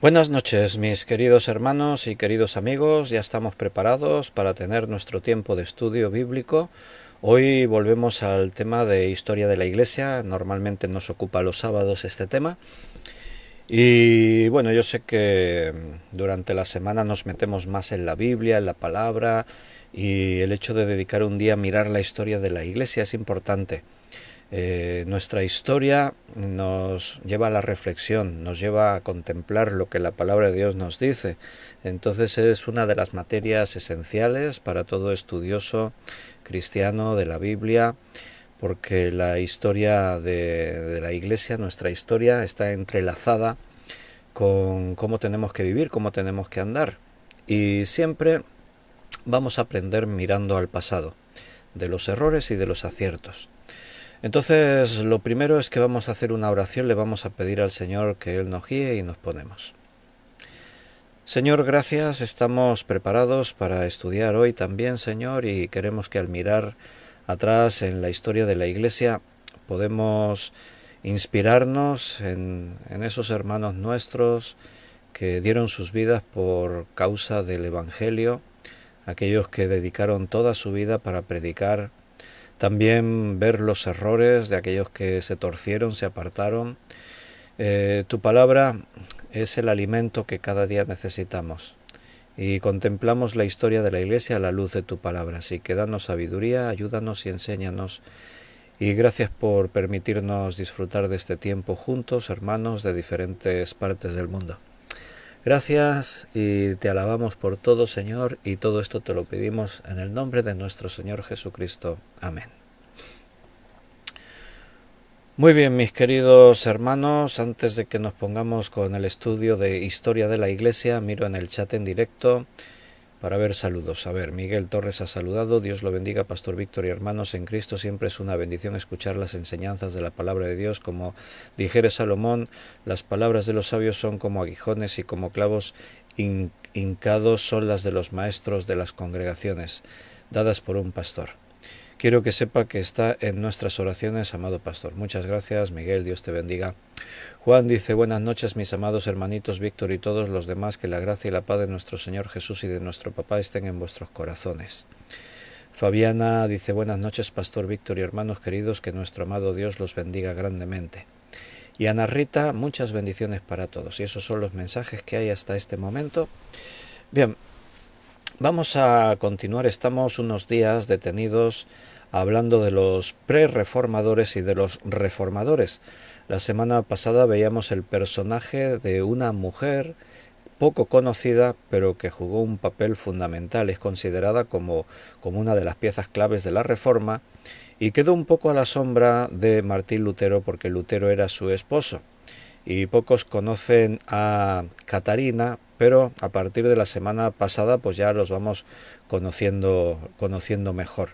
Buenas noches, mis queridos hermanos y queridos amigos. Ya estamos preparados para tener nuestro tiempo de estudio bíblico. Hoy volvemos al tema de historia de la Iglesia. Normalmente nos ocupa los sábados este tema. Y bueno, yo sé que durante la semana nos metemos más en la Biblia, en la palabra, y el hecho de dedicar un día a mirar la historia de la Iglesia es importante. Nuestra historia nos lleva a la reflexión, nos lleva a contemplar lo que la palabra de Dios nos dice. Entonces es una de las materias esenciales para todo estudioso cristiano de la Biblia, porque la historia de la Iglesia, nuestra historia, está entrelazada con cómo tenemos que vivir, cómo tenemos que andar. Y siempre vamos a aprender mirando al pasado, de los errores y de los aciertos. Entonces, lo primero es que vamos a hacer una oración, le vamos a pedir al Señor que Él nos guíe y nos ponemos. Señor, gracias, estamos preparados para estudiar hoy también, Señor, y queremos que al mirar atrás en la historia de la Iglesia podemos inspirarnos en esos hermanos nuestros que dieron sus vidas por causa del Evangelio, aquellos que dedicaron toda su vida para predicar. También ver los errores de aquellos que se torcieron, se apartaron. Tu palabra es el alimento que cada día necesitamos. Y contemplamos la historia de la Iglesia a la luz de tu palabra. Así que danos sabiduría, ayúdanos y enséñanos. Y gracias por permitirnos disfrutar de este tiempo juntos, hermanos de diferentes partes del mundo. Gracias y te alabamos por todo, Señor, y todo esto te lo pedimos en el nombre de nuestro Señor Jesucristo. Amén. Muy bien, mis queridos hermanos, antes de que nos pongamos con el estudio de Historia de la Iglesia, miro en el chat en directo para ver saludos. A ver, Miguel Torres ha saludado, Dios lo bendiga, Pastor Víctor y hermanos en Cristo, siempre es una bendición escuchar las enseñanzas de la palabra de Dios, como dijere Salomón, las palabras de los sabios son como aguijones y como clavos hincados son las de los maestros de las congregaciones, dadas por un pastor. Quiero que sepa que está en nuestras oraciones, amado pastor. Muchas gracias, Miguel, Dios te bendiga. Juan dice, buenas noches, mis amados hermanitos Víctor y todos los demás, que la gracia y la paz de nuestro Señor Jesús y de nuestro Papá estén en vuestros corazones. Fabiana dice, buenas noches, pastor Víctor y hermanos queridos, que nuestro amado Dios los bendiga grandemente. Y Ana Rita, muchas bendiciones para todos. Y esos son los mensajes que hay hasta este momento. Bien, vamos a continuar, estamos unos días detenidos hablando de los pre-reformadores y de los reformadores. La semana pasada veíamos el personaje de una mujer poco conocida, pero que jugó un papel fundamental. Es considerada como una de las piezas claves de la Reforma y quedó un poco a la sombra de Martín Lutero porque Lutero era su esposo. Y pocos conocen a Catarina, pero a partir de la semana pasada pues ya los vamos conociendo mejor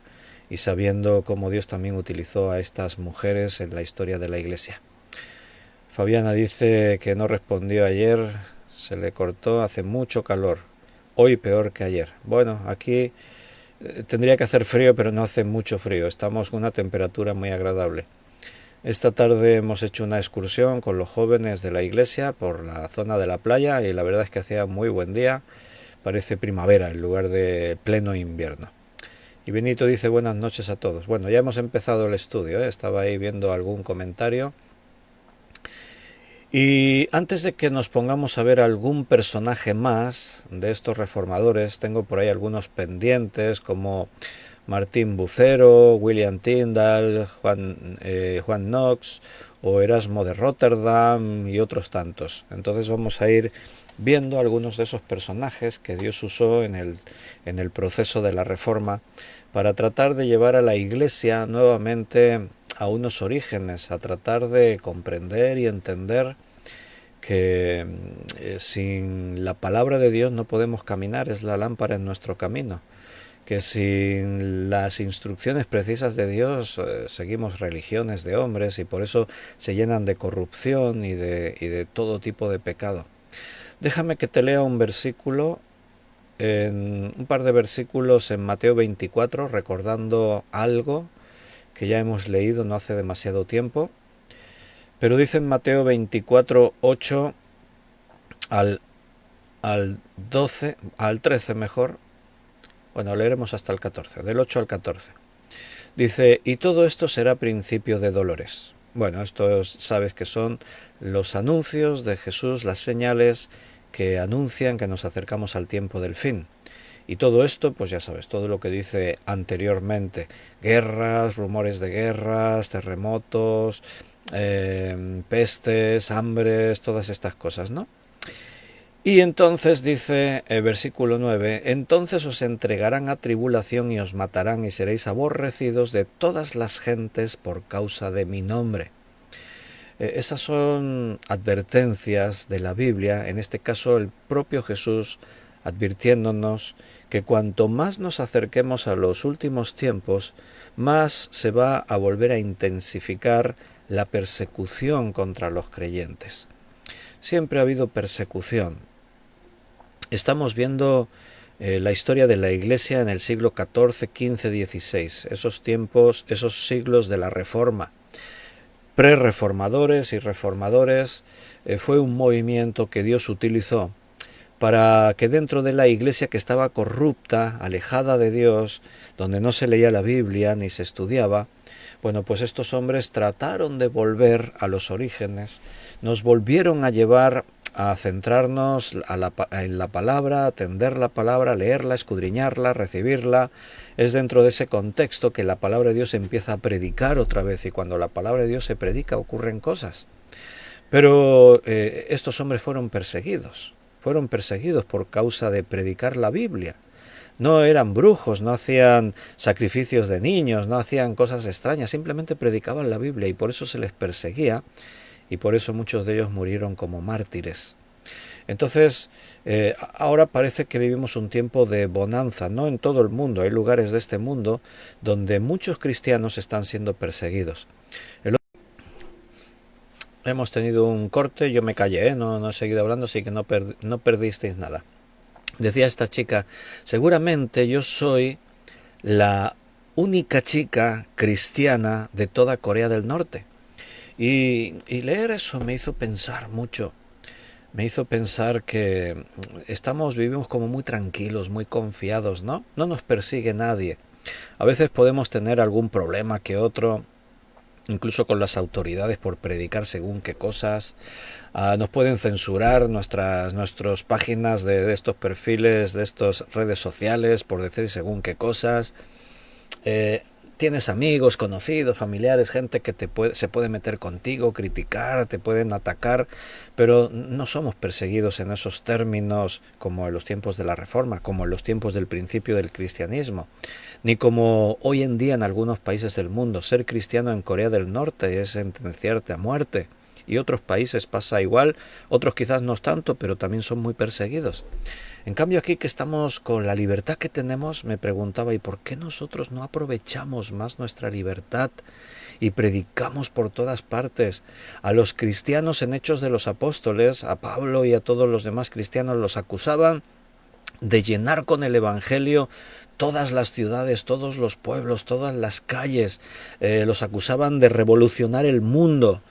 y sabiendo cómo Dios también utilizó a estas mujeres en la historia de la Iglesia. Fabiana dice que no respondió ayer, se le cortó, hace mucho calor, hoy peor que ayer. Bueno, aquí tendría que hacer frío, pero no hace mucho frío, estamos con una temperatura muy agradable. Esta tarde hemos hecho una excursión con los jóvenes de la iglesia por la zona de la playa y la verdad es que hacía muy buen día, parece primavera en lugar de pleno invierno. Y Benito dice buenas noches a todos. Bueno, ya hemos empezado el estudio, estaba ahí viendo algún comentario. Y antes de que nos pongamos a ver algún personaje más de estos reformadores, tengo por ahí algunos pendientes como Martín Bucero, William Tyndale, Juan Knox o Erasmo de Rotterdam y otros tantos. Entonces vamos a ir viendo algunos de esos personajes que Dios usó en el proceso de la Reforma para tratar de llevar a la Iglesia nuevamente a unos orígenes, a tratar de comprender y entender que sin la palabra de Dios no podemos caminar, es la lámpara en nuestro camino, que sin las instrucciones precisas de Dios seguimos religiones de hombres y por eso se llenan de corrupción y de todo tipo de pecado. Déjame que te lea un versículo, un par de versículos en Mateo 24, recordando algo que ya hemos leído no hace demasiado tiempo, pero dice en Mateo 24, 8, al, al 12, al 13 mejor. Bueno, leeremos hasta el 14, del 8 al 14. Dice, y todo esto será principio de dolores. Bueno, esto sabes que son los anuncios de Jesús, las señales que anuncian que nos acercamos al tiempo del fin. Y todo esto, pues ya sabes, todo lo que dice anteriormente, guerras, rumores de guerras, terremotos, pestes, hambres, todas estas cosas, ¿no? Y entonces dice el versículo 9, entonces os entregarán a tribulación y os matarán y seréis aborrecidos de todas las gentes por causa de mi nombre. Esas son advertencias de la Biblia, en este caso el propio Jesús advirtiéndonos que cuanto más nos acerquemos a los últimos tiempos, más se va a volver a intensificar la persecución contra los creyentes. Siempre ha habido persecución. Estamos viendo la historia de la Iglesia en el siglo XIV, XV, XVI, esos tiempos, esos siglos de la Reforma. Pre-reformadores y reformadores, fue un movimiento que Dios utilizó para que dentro de la Iglesia que estaba corrupta, alejada de Dios, donde no se leía la Biblia ni se estudiaba, bueno, pues estos hombres trataron de volver a los orígenes, nos volvieron a llevar a centrarnos en la palabra, atender la palabra, leerla, escudriñarla, recibirla. Es dentro de ese contexto que la palabra de Dios empieza a predicar otra vez, y cuando la palabra de Dios se predica ocurren cosas. Pero estos hombres fueron perseguidos por causa de predicar la Biblia. No eran brujos, no hacían sacrificios de niños, no hacían cosas extrañas, simplemente predicaban la Biblia, y por eso se les perseguía, y por eso muchos de ellos murieron como mártires. Entonces, ahora parece que vivimos un tiempo de bonanza, no en todo el mundo, hay lugares de este mundo donde muchos cristianos están siendo perseguidos. Hemos tenido un corte, yo me callé, no he seguido hablando, así que no perdisteis nada. Decía esta chica, seguramente yo soy la única chica cristiana de toda Corea del Norte. Y leer eso me hizo pensar mucho. Me hizo pensar que vivimos como muy tranquilos, muy confiados, ¿no? No nos persigue nadie. A veces podemos tener algún problema que otro, incluso con las autoridades por predicar según qué cosas. Nos pueden censurar nuestras páginas de estos perfiles, de estas redes sociales por decir según qué cosas. Tienes amigos, conocidos, familiares, gente que se puede meter contigo, criticar, te pueden atacar, pero no somos perseguidos en esos términos como en los tiempos de la Reforma, como en los tiempos del principio del cristianismo, ni como hoy en día en algunos países del mundo. Ser cristiano en Corea del Norte es sentenciarte a muerte, y otros países pasa igual, otros quizás no tanto, pero también son muy perseguidos. En cambio aquí, que estamos con la libertad que tenemos, me preguntaba, ¿y por qué nosotros no aprovechamos más nuestra libertad y predicamos por todas partes? A los cristianos en Hechos de los Apóstoles, a Pablo y a todos los demás cristianos, los acusaban de llenar con el Evangelio todas las ciudades, todos los pueblos, todas las calles. Los acusaban de revolucionar el mundo.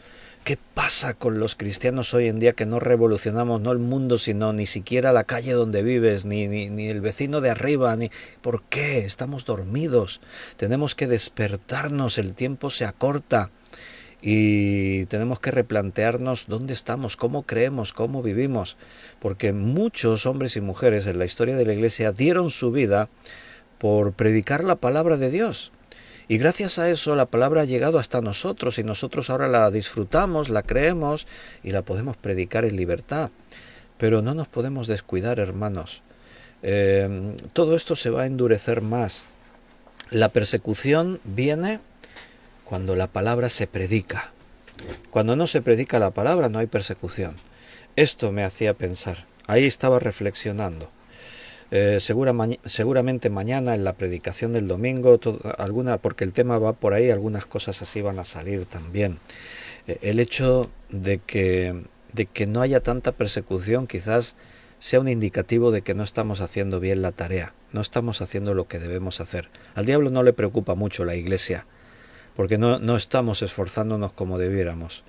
¿Qué pasa con los cristianos hoy en día, que no revolucionamos no el mundo, sino ni siquiera la calle donde vives, ni el vecino de arriba? ¿Por qué? Estamos dormidos. Tenemos que despertarnos, el tiempo se acorta y tenemos que replantearnos dónde estamos, cómo creemos, cómo vivimos, porque muchos hombres y mujeres en la historia de la Iglesia dieron su vida por predicar la palabra de Dios. Y gracias a eso la palabra ha llegado hasta nosotros, y nosotros ahora la disfrutamos, la creemos y la podemos predicar en libertad. Pero no nos podemos descuidar, hermanos. Todo esto se va a endurecer más. La persecución viene cuando la palabra se predica. Cuando no se predica la palabra no hay persecución. Esto me hacía pensar. Ahí estaba reflexionando. Seguramente mañana en la predicación del domingo, porque el tema va por ahí, algunas cosas así van a salir también. El hecho de que no haya tanta persecución quizás sea un indicativo de que no estamos haciendo bien la tarea, no estamos haciendo lo que debemos hacer. Al diablo no le preocupa mucho la Iglesia, porque no estamos esforzándonos como debiéramos.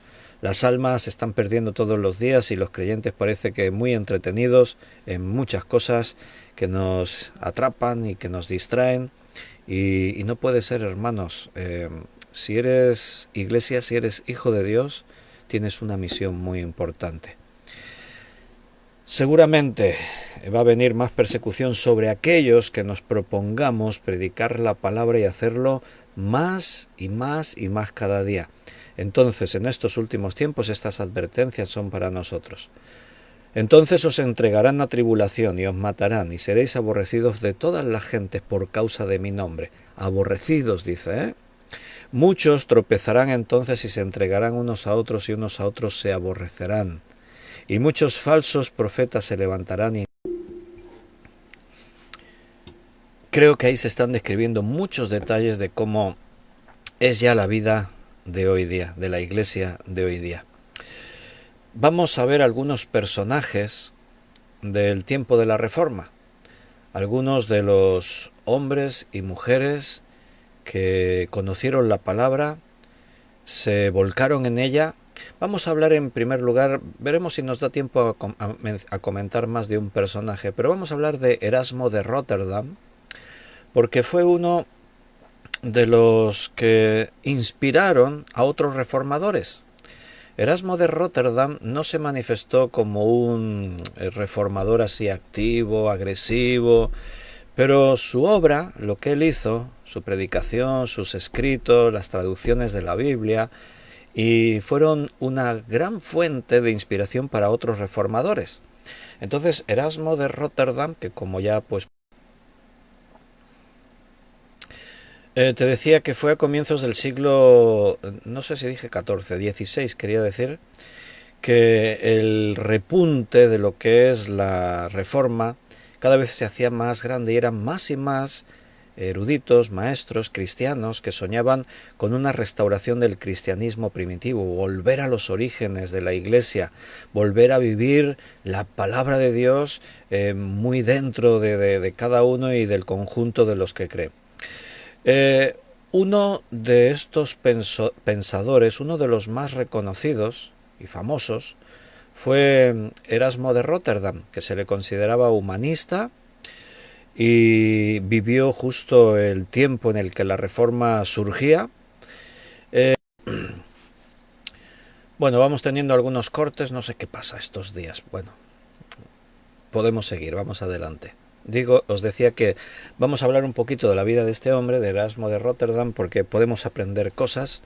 Las almas se están perdiendo todos los días y los creyentes parece que muy entretenidos en muchas cosas que nos atrapan y que nos distraen. Y no puede ser, hermanos. Si eres iglesia, si eres hijo de Dios, tienes una misión muy importante. Seguramente va a venir más persecución sobre aquellos que nos propongamos predicar la palabra y hacerlo más y más y más cada día. Entonces, en estos últimos tiempos, estas advertencias son para nosotros. Entonces os entregarán a tribulación y os matarán, y seréis aborrecidos de todas las gentes por causa de mi nombre. Aborrecidos, dice, ¿eh? Muchos tropezarán entonces y se entregarán unos a otros, y unos a otros se aborrecerán. Y muchos falsos profetas se levantarán y... Creo que ahí se están describiendo muchos detalles de cómo es ya la vida de hoy día, de la iglesia de hoy día. Vamos a ver algunos personajes del tiempo de la Reforma, algunos de los hombres y mujeres que conocieron la palabra, se volcaron en ella. Vamos a hablar en primer lugar, veremos si nos da tiempo a comentar más de un personaje, pero vamos a hablar de Erasmo de Rotterdam, porque fue uno de los que inspiraron a otros reformadores. Erasmo de Rotterdam no se manifestó como un reformador así activo, agresivo, pero su obra, lo que él hizo, su predicación, sus escritos, las traducciones de la Biblia, y fueron una gran fuente de inspiración para otros reformadores. Entonces, Erasmo de Rotterdam, que como ya pues te decía que fue a comienzos del siglo, no sé si dije 14, 16 quería decir, que el repunte de lo que es la Reforma cada vez se hacía más grande y eran más y más eruditos, maestros, cristianos que soñaban con una restauración del cristianismo primitivo, volver a los orígenes de la Iglesia, volver a vivir la palabra de Dios muy dentro de cada uno y del conjunto de los que creen. Uno de estos pensadores, uno de los más reconocidos y famosos, fue Erasmo de Rotterdam, que se le consideraba humanista y vivió justo el tiempo en el que la Reforma surgía. Bueno, vamos teniendo algunos cortes, no sé qué pasa estos días. Bueno, podemos seguir, vamos adelante. Os decía que vamos a hablar un poquito de la vida de este hombre, de Erasmo de Rotterdam, porque podemos aprender cosas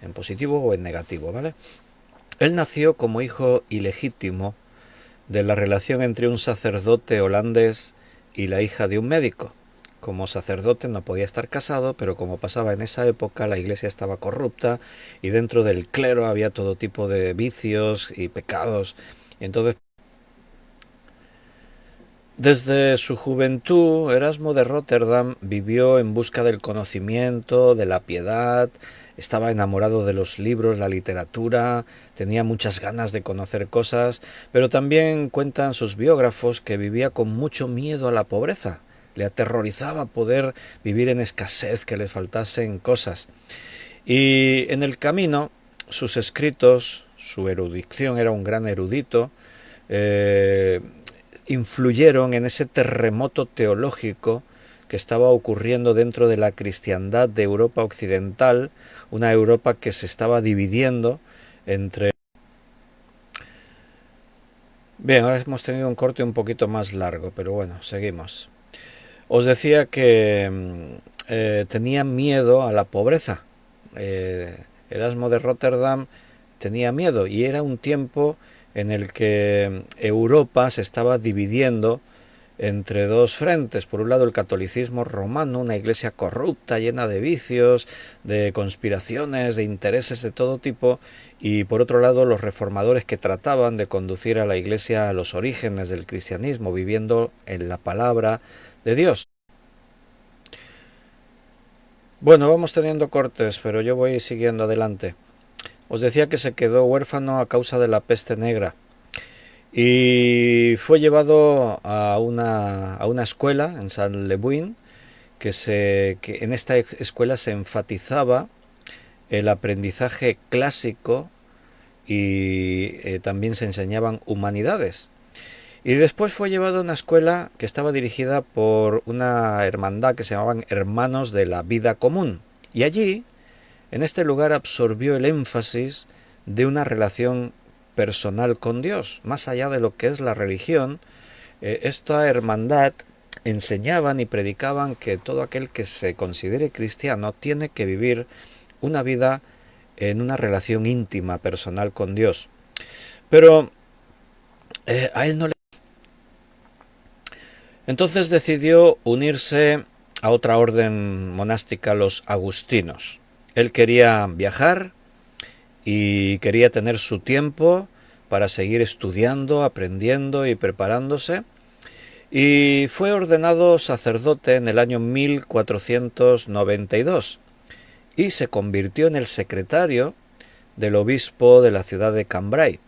en positivo o en negativo, ¿vale? Él nació como hijo ilegítimo de la relación entre un sacerdote holandés y la hija de un médico. Como sacerdote no podía estar casado, pero como pasaba en esa época, la iglesia estaba corrupta y dentro del clero había todo tipo de vicios y pecados. Y entonces, desde su juventud, Erasmo de Rotterdam vivió en busca del conocimiento, de la piedad, estaba enamorado de los libros, la literatura, tenía muchas ganas de conocer cosas, pero también cuentan sus biógrafos que vivía con mucho miedo a la pobreza. Le aterrorizaba poder vivir en escasez, que le faltasen cosas. Y en el camino, sus escritos, su erudición, era un gran erudito, influyeron en ese terremoto teológico que estaba ocurriendo dentro de la cristiandad de Europa occidental, una Europa que se estaba dividiendo entre... Bien, ahora hemos tenido un corte un poquito más largo, pero bueno, seguimos. Os decía que tenía miedo a la pobreza. Erasmo de Rotterdam tenía miedo y era un tiempo en el que Europa se estaba dividiendo entre dos frentes. Por un lado el catolicismo romano, una iglesia corrupta, llena de vicios, de conspiraciones, de intereses de todo tipo, y por otro lado los reformadores que trataban de conducir a la iglesia a los orígenes del cristianismo, viviendo en la palabra de Dios. Bueno, vamos teniendo cortes, pero yo voy siguiendo adelante. Os decía que se quedó huérfano a causa de la peste negra y fue llevado a una escuela en Saint-Lebuin, que en esta escuela se enfatizaba el aprendizaje clásico y también se enseñaban humanidades. Y después fue llevado a una escuela que estaba dirigida por una hermandad que se llamaban Hermanos de la Vida Común. Y allí, en este lugar, absorbió el énfasis de una relación personal con Dios. Más allá de lo que es la religión, esta hermandad enseñaban y predicaban que todo aquel que se considere cristiano tiene que vivir una vida en una relación íntima, personal con Dios. Pero a él no le... Entonces decidió unirse a otra orden monástica, los agustinos. Él quería viajar y quería tener su tiempo para seguir estudiando, aprendiendo y preparándose. Y fue ordenado sacerdote en el año 1492 y se convirtió en el secretario del obispo de la ciudad de Cambrai.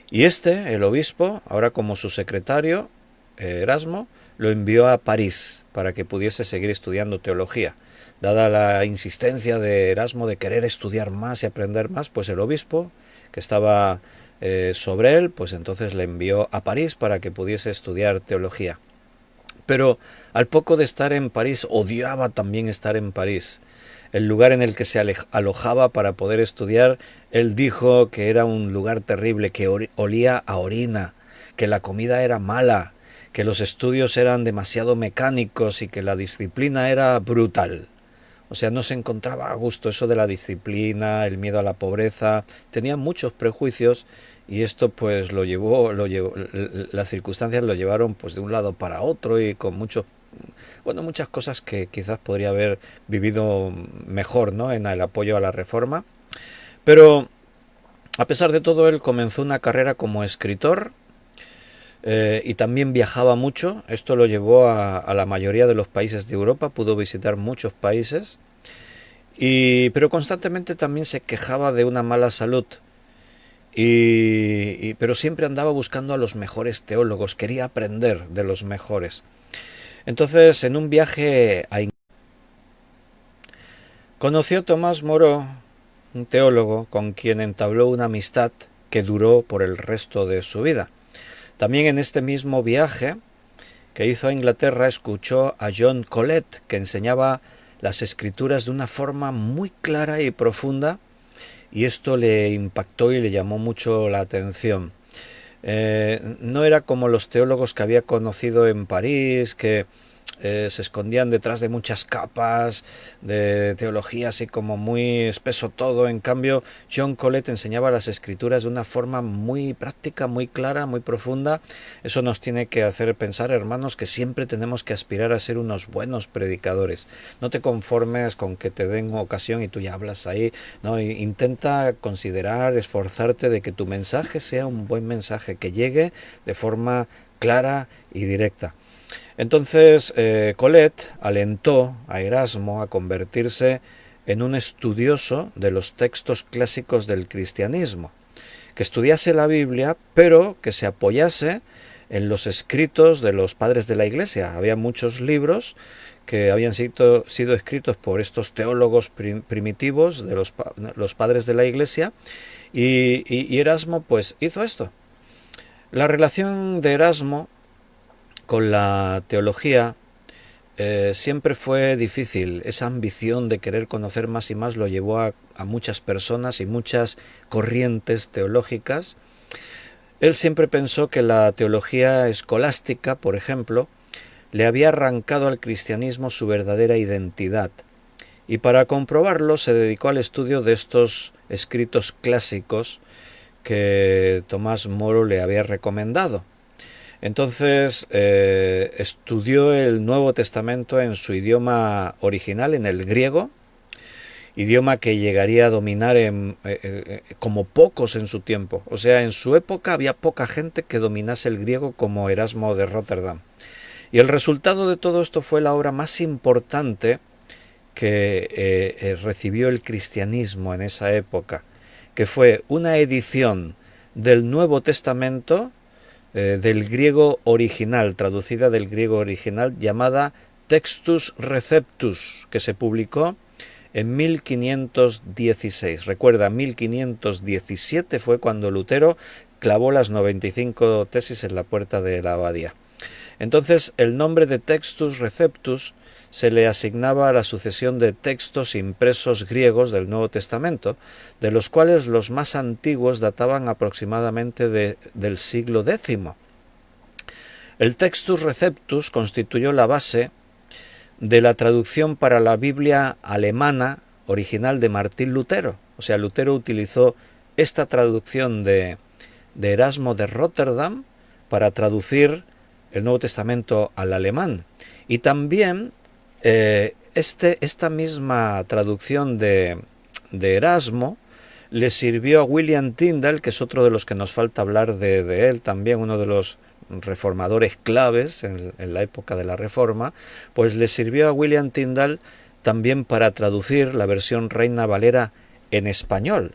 Y el obispo, ahora como su secretario, Erasmo, lo envió a París para que pudiese seguir estudiando teología. Dada la insistencia de Erasmo de querer estudiar más y aprender más, pues el obispo, que estaba sobre él, pues entonces le envió a París para que pudiese estudiar teología. Pero al poco de estar en París, odiaba también estar en París. El lugar en el que se alojaba para poder estudiar, él dijo que era un lugar terrible, que olía a orina, que la comida era mala, que los estudios eran demasiado mecánicos y que la disciplina era brutal. O sea, no se encontraba a gusto eso de la disciplina, el miedo a la pobreza, tenía muchos prejuicios y esto pues las circunstancias lo llevaron pues de un lado para otro y con muchas cosas que quizás podría haber vivido mejor, ¿no?, en el apoyo a la reforma. Pero a pesar de todo, él comenzó una carrera como escritor y también viajaba mucho. Esto lo llevó a la mayoría de los países de Europa, pudo visitar muchos países, pero constantemente también se quejaba de una mala salud. Pero siempre andaba buscando a los mejores teólogos, quería aprender de los mejores. Entonces, en un viaje a Inglaterra, conoció a Tomás Moro, un teólogo con quien entabló una amistad que duró por el resto de su vida. También en este mismo viaje que hizo a Inglaterra escuchó a John Colet, que enseñaba las escrituras de una forma muy clara y profunda, y esto le impactó y le llamó mucho la atención. No era como los teólogos que había conocido en París, que se escondían detrás de muchas capas de teología, así como muy espeso todo. En cambio, John Colet enseñaba las escrituras de una forma muy práctica, muy clara, muy profunda. Eso nos tiene que hacer pensar, hermanos, que siempre tenemos que aspirar a ser unos buenos predicadores. No te conformes con que te den ocasión y tú ya hablas ahí, no, intenta considerar, esforzarte de que tu mensaje sea un buen mensaje, que llegue de forma clara y directa. Entonces, Colet alentó a Erasmo a convertirse en un estudioso de los textos clásicos del cristianismo, que estudiase la Biblia, pero que se apoyase en los escritos de los padres de la Iglesia. Había muchos libros que habían sido escritos por estos teólogos primitivos de los padres de la Iglesia, y Erasmo pues hizo esto. La relación de Erasmo con la teología siempre fue difícil. Esa ambición de querer conocer más y más lo llevó a muchas personas y muchas corrientes teológicas. Él siempre pensó que la teología escolástica, por ejemplo, le había arrancado al cristianismo su verdadera identidad. Y para comprobarlo se dedicó al estudio de estos escritos clásicos que Tomás Moro le había recomendado. Entonces estudió el Nuevo Testamento en su idioma original, en el griego, idioma que llegaría a dominar como pocos en su tiempo. O sea, en su época había poca gente que dominase el griego como Erasmo de Rotterdam. Y el resultado de todo esto fue la obra más importante que recibió el cristianismo en esa época, que fue una edición del Nuevo Testamento del griego original, traducida del griego original, llamada Textus Receptus, que se publicó en 1516. Recuerda, 1517 fue cuando Lutero clavó las 95 tesis en la puerta de la abadía. Entonces, el nombre de Textus Receptus se le asignaba a la sucesión de textos impresos griegos del Nuevo Testamento, de los cuales los más antiguos databan aproximadamente del siglo X. El Textus Receptus constituyó la base de la traducción para la Biblia alemana original de Martín Lutero. O sea, Lutero utilizó esta traducción de Erasmo de Rotterdam para traducir el Nuevo Testamento al alemán. Y también esta misma traducción de Erasmo le sirvió a William Tyndale, que es otro de los que nos falta hablar de él también, uno de los reformadores claves en la época de la Reforma, pues le sirvió a William Tyndale también para traducir la versión Reina Valera en español.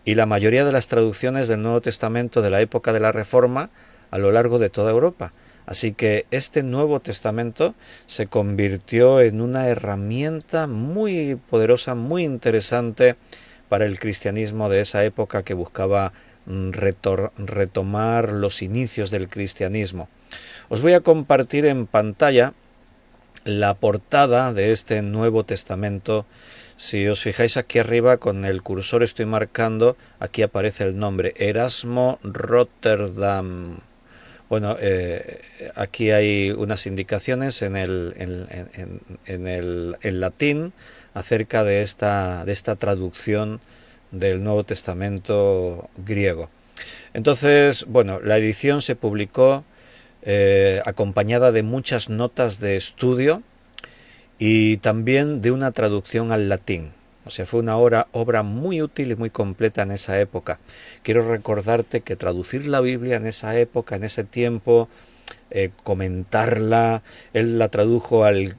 Y la mayoría de las traducciones del Nuevo Testamento de la época de la Reforma a lo largo de toda Europa. Así que este Nuevo Testamento se convirtió en una herramienta muy poderosa, muy interesante para el cristianismo de esa época que buscaba retomar los inicios del cristianismo. Os voy a compartir en pantalla la portada de este Nuevo Testamento. Si os fijáis aquí arriba con el cursor estoy marcando, aquí aparece el nombre, Erasmo Rotterdam. Bueno, aquí hay unas indicaciones en latín acerca de esta traducción del Nuevo Testamento griego. Entonces, bueno, la edición se publicó acompañada de muchas notas de estudio y también de una traducción al latín. O sea, fue una obra muy útil y muy completa en esa época. Quiero recordarte que traducir la Biblia en esa época, en ese tiempo, comentarla, él la tradujo al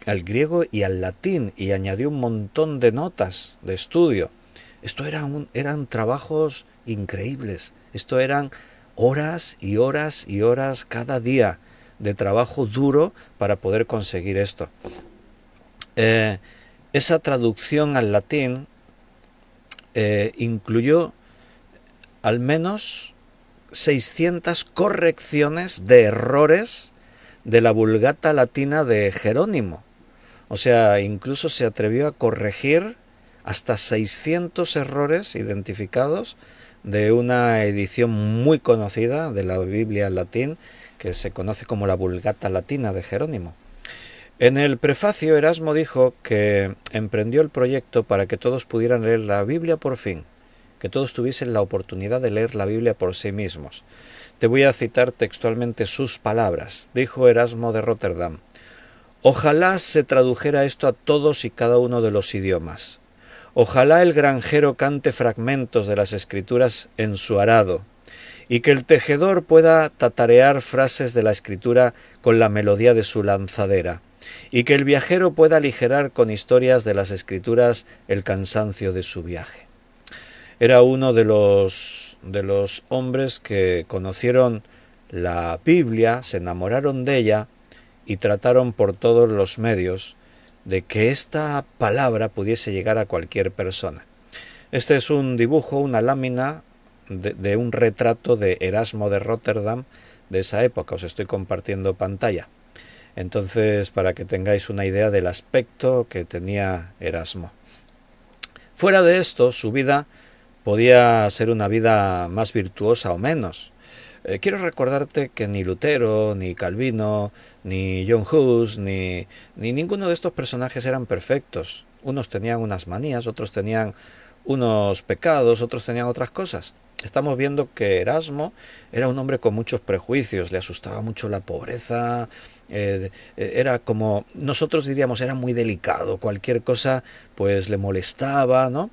griego y al latín y añadió un montón de notas de estudio. Esto eran trabajos increíbles. Esto eran horas y horas y horas cada día de trabajo duro para poder conseguir esto. Esa traducción al latín incluyó al menos 600 correcciones de errores de la Vulgata latina de Jerónimo. O sea, incluso se atrevió a corregir hasta 600 errores identificados de una edición muy conocida de la Biblia en latín que se conoce como la Vulgata latina de Jerónimo. En el prefacio, Erasmo dijo que emprendió el proyecto para que todos pudieran leer la Biblia por fin, que todos tuviesen la oportunidad de leer la Biblia por sí mismos. Te voy a citar textualmente sus palabras. Dijo Erasmo de Rotterdam: «Ojalá se tradujera esto a todos y cada uno de los idiomas. Ojalá el granjero cante fragmentos de las Escrituras en su arado, y que el tejedor pueda tatarear frases de la Escritura con la melodía de su lanzadera, y que el viajero pueda aligerar con historias de las Escrituras el cansancio de su viaje». Era uno de los hombres que conocieron la Biblia, se enamoraron de ella y trataron por todos los medios de que esta palabra pudiese llegar a cualquier persona. Este es un dibujo, una lámina de un retrato de Erasmo de Rotterdam de esa época. Os estoy compartiendo pantalla. Entonces, para que tengáis una idea del aspecto que tenía Erasmo. Fuera de esto, su vida podía ser una vida más virtuosa o menos. Quiero recordarte que ni Lutero, ni Calvino, ni John Hus, ni ninguno de estos personajes eran perfectos. Unos tenían unas manías, otros tenían unos pecados, otros tenían otras cosas. Estamos viendo que Erasmo era un hombre con muchos prejuicios, le asustaba mucho la pobreza, era como, nosotros diríamos, era muy delicado, cualquier cosa pues le molestaba, ¿no?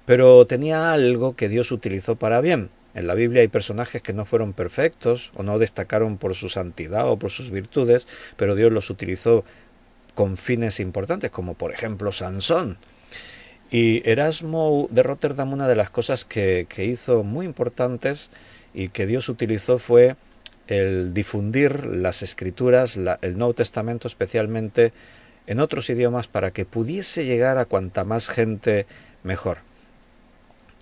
Pero tenía algo que Dios utilizó para bien. En la Biblia hay personajes que no fueron perfectos o no destacaron por su santidad o por sus virtudes, pero Dios los utilizó con fines importantes, como por ejemplo Sansón. Y Erasmo de Rotterdam, una de las cosas que hizo muy importantes y que Dios utilizó fue el difundir las Escrituras, el Nuevo Testamento especialmente en otros idiomas para que pudiese llegar a cuanta más gente mejor.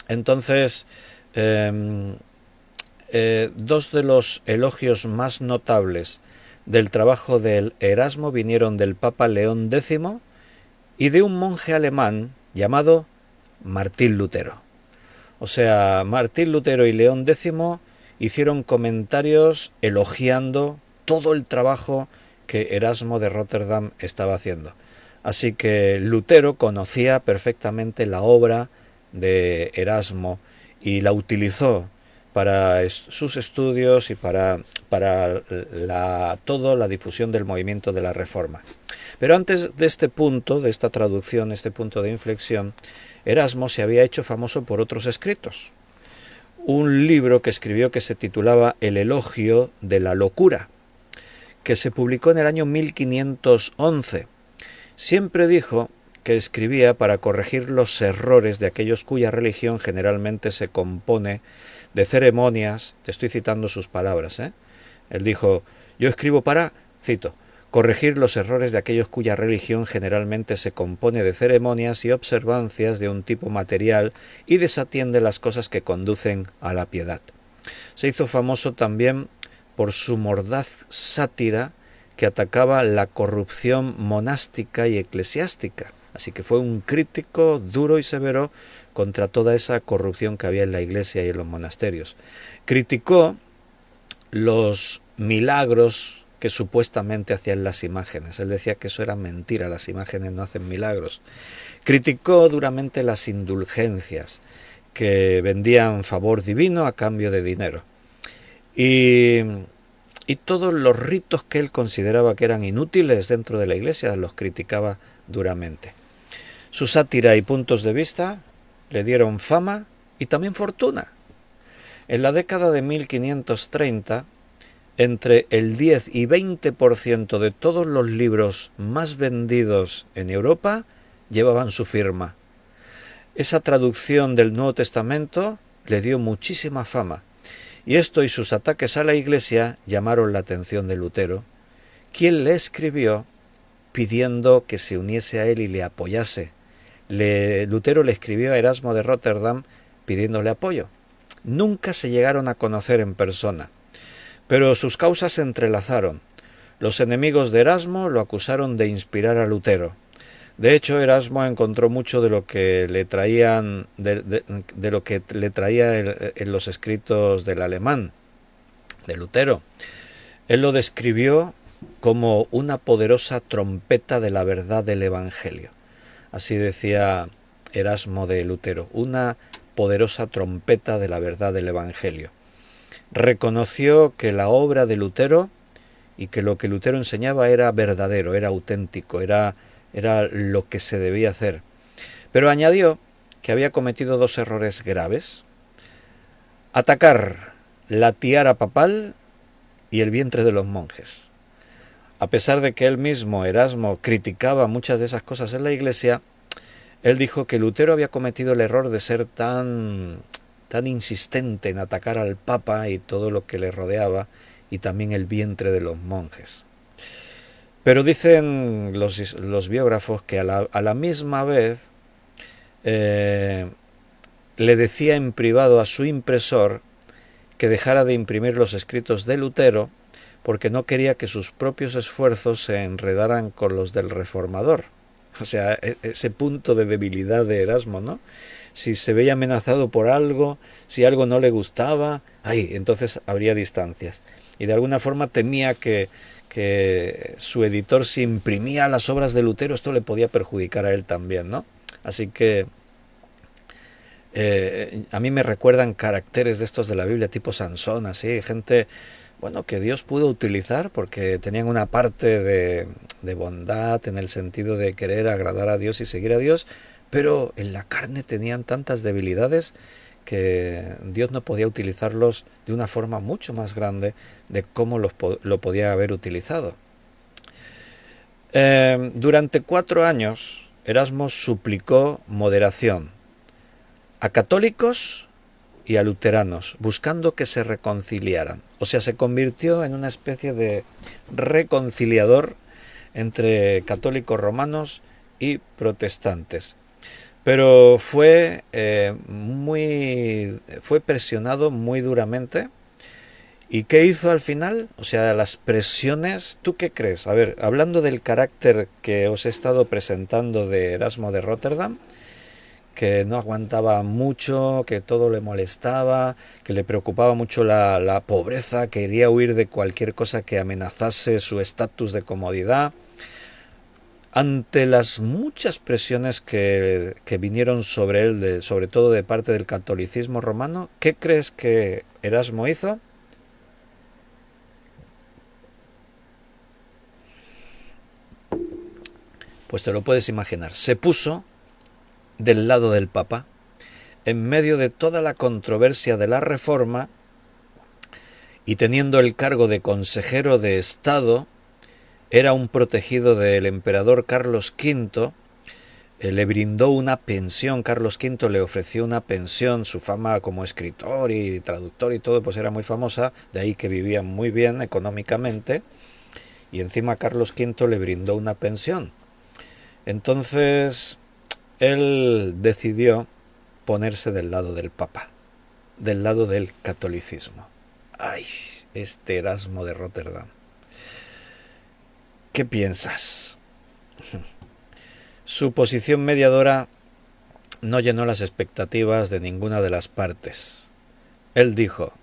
Entonces, dos de los elogios más notables del trabajo del Erasmo vinieron del Papa León X y de un monje alemán llamado Martín Lutero. O sea, Martín Lutero y León X hicieron comentarios elogiando todo el trabajo que Erasmo de Rotterdam estaba haciendo. Así que Lutero conocía perfectamente la obra de Erasmo y la utilizó para sus estudios y para toda la difusión del movimiento de la Reforma. Pero antes de este punto, de esta traducción, este punto de inflexión, Erasmo se había hecho famoso por otros escritos. Un libro que escribió que se titulaba El elogio de la locura, que se publicó en el año 1511. Siempre dijo que escribía para corregir los errores de aquellos cuya religión generalmente se compone de ceremonias. Te estoy citando sus palabras, Él dijo, yo escribo para, cito, corregir los errores de aquellos cuya religión generalmente se compone de ceremonias y observancias de un tipo material y desatiende las cosas que conducen a la piedad. Se hizo famoso también por su mordaz sátira que atacaba la corrupción monástica y eclesiástica. Así que fue un crítico duro y severo contra toda esa corrupción que había en la iglesia y en los monasterios. Criticó los milagros que supuestamente hacían las imágenes. Él decía que eso era mentira, las imágenes no hacen milagros. Criticó duramente las indulgencias, que vendían favor divino a cambio de dinero. Y todos los ritos que él consideraba que eran inútiles dentro de la iglesia los criticaba duramente. Su sátira y puntos de vista le dieron fama y también fortuna. En la década de 1530, entre el 10 y 20% de todos los libros más vendidos en Europa llevaban su firma. Esa traducción del Nuevo Testamento le dio muchísima fama. Y esto y sus ataques a la Iglesia llamaron la atención de Lutero, quien le escribió pidiendo que se uniese a él y le apoyase. Lutero le escribió a Erasmo de Rotterdam pidiéndole apoyo. Nunca se llegaron a conocer en persona, pero sus causas se entrelazaron. Los enemigos de Erasmo lo acusaron de inspirar a Lutero. De hecho, Erasmo encontró mucho de lo que le traían, de lo que le traía en los escritos del alemán, de Lutero. Él lo describió como una poderosa trompeta de la verdad del Evangelio. Así decía Erasmo de Lutero, una poderosa trompeta de la verdad del Evangelio. Reconoció que la obra de Lutero y que lo que Lutero enseñaba era verdadero, era auténtico, era lo que se debía hacer. Pero añadió que había cometido dos errores graves: atacar la tiara papal y el vientre de los monjes. A pesar de que él mismo, Erasmo, criticaba muchas de esas cosas en la Iglesia, él dijo que Lutero había cometido el error de ser tan insistente en atacar al Papa y todo lo que le rodeaba, y también el vientre de los monjes. Pero dicen los biógrafos que a la misma vez le decía en privado a su impresor que dejara de imprimir los escritos de Lutero porque no quería que sus propios esfuerzos se enredaran con los del reformador. O sea, ese punto de debilidad de Erasmo, ¿no? Si se veía amenazado por algo, si algo no le gustaba, entonces habría distancias. Y de alguna forma temía que su editor, si imprimía las obras de Lutero, esto le podía perjudicar a él también, ¿no? Así que a mí me recuerdan caracteres de estos de la Biblia, tipo Sansón, así, gente, bueno, que Dios pudo utilizar porque tenían una parte de bondad en el sentido de querer agradar a Dios y seguir a Dios, pero en la carne tenían tantas debilidades que Dios no podía utilizarlos de una forma mucho más grande de cómo lo podía haber utilizado. Durante 4 años, Erasmo suplicó moderación a católicos y a luteranos, buscando que se reconciliaran. O sea, se convirtió en una especie de reconciliador entre católicos romanos y protestantes. Pero fue presionado muy duramente. ¿Y qué hizo al final? O sea, las presiones, ¿tú qué crees? A ver, hablando del carácter que os he estado presentando de Erasmo de Róterdam, que no aguantaba mucho, que todo le molestaba, que le preocupaba mucho la pobreza, que quería huir de cualquier cosa que amenazase su estatus de comodidad. Ante las muchas presiones que vinieron sobre él, sobre todo de parte del catolicismo romano, ¿qué crees que Erasmo hizo? Pues te lo puedes imaginar, se puso del lado del Papa, en medio de toda la controversia de la Reforma y teniendo el cargo de consejero de Estado, era un protegido del emperador Carlos V, le brindó una pensión, Carlos V le ofreció una pensión, su fama como escritor y traductor y todo, pues era muy famosa, de ahí que vivía muy bien económicamente, y encima Carlos V le brindó una pensión. Entonces, él decidió ponerse del lado del Papa, del lado del catolicismo. ¡Ay! Este Erasmo de Róterdam. ¿Qué piensas? Su posición mediadora no llenó las expectativas de ninguna de las partes. Él dijo,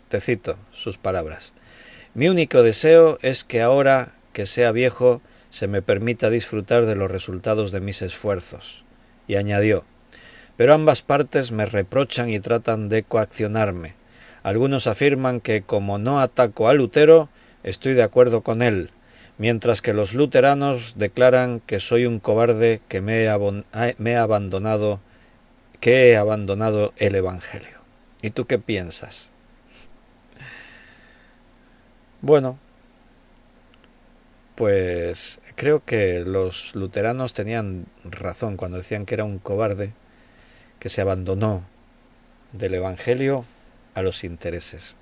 te cito sus palabras, mi único deseo es que ahora que sea viejo se me permita disfrutar de los resultados de mis esfuerzos. Y añadió, pero ambas partes me reprochan y tratan de coaccionarme. Algunos afirman que como no ataco a Lutero, estoy de acuerdo con él, mientras que los luteranos declaran que soy un cobarde que he abandonado el Evangelio. ¿Y tú qué piensas? Bueno, pues creo que los luteranos tenían razón cuando decían que era un cobarde que se abandonó del Evangelio a los intereses.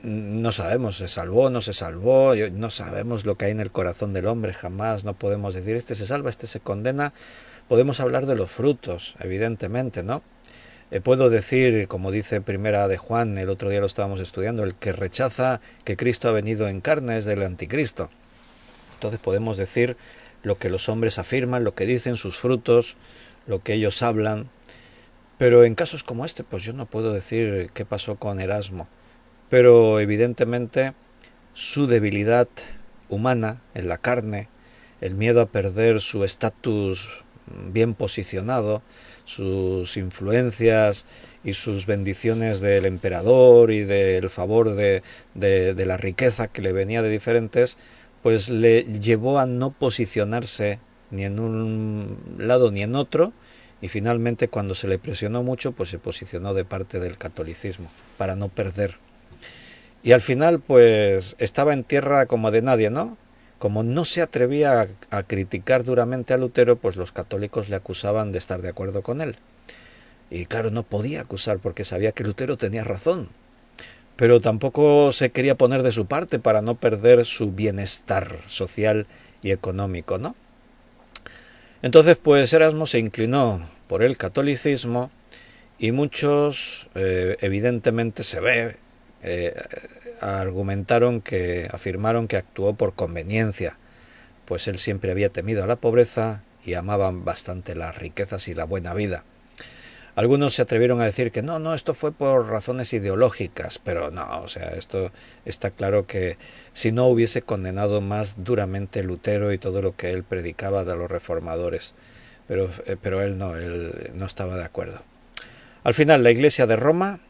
No sabemos, se salvó, no se salvó, no sabemos lo que hay en el corazón del hombre, jamás no podemos decir este se salva, este se condena. Podemos hablar de los frutos, evidentemente, ¿no? Puedo decir, como dice Primera de Juan, el otro día lo estábamos estudiando, el que rechaza que Cristo ha venido en carne es del anticristo. Entonces podemos decir lo que los hombres afirman, lo que dicen, sus frutos, lo que ellos hablan. Pero en casos como este, pues yo no puedo decir qué pasó con Erasmo. Pero evidentemente su debilidad humana en la carne, el miedo a perder su estatus bien posicionado, sus influencias y sus bendiciones del emperador y del favor de la riqueza que le venía de diferentes, pues le llevó a no posicionarse ni en un lado ni en otro, y finalmente cuando se le presionó mucho, pues se posicionó de parte del catolicismo para no perder. Y al final pues estaba en tierra como de nadie, ¿no? Como no se atrevía a criticar duramente a Lutero, pues los católicos le acusaban de estar de acuerdo con él. Y claro, no podía acusar porque sabía que Lutero tenía razón. Pero tampoco se quería poner de su parte para no perder su bienestar social y económico, ¿no? Entonces, pues Erasmo se inclinó por el catolicismo y muchos, evidentemente se ve, afirmaron que actuó por conveniencia, pues él siempre había temido a la pobreza y amaba bastante las riquezas y la buena vida. Algunos se atrevieron a decir que no, esto fue por razones ideológicas, pero no, o sea, esto está claro que si no hubiese condenado más duramente Lutero y todo lo que él predicaba de los reformadores, pero él no estaba de acuerdo. Al final la Iglesia de Roma,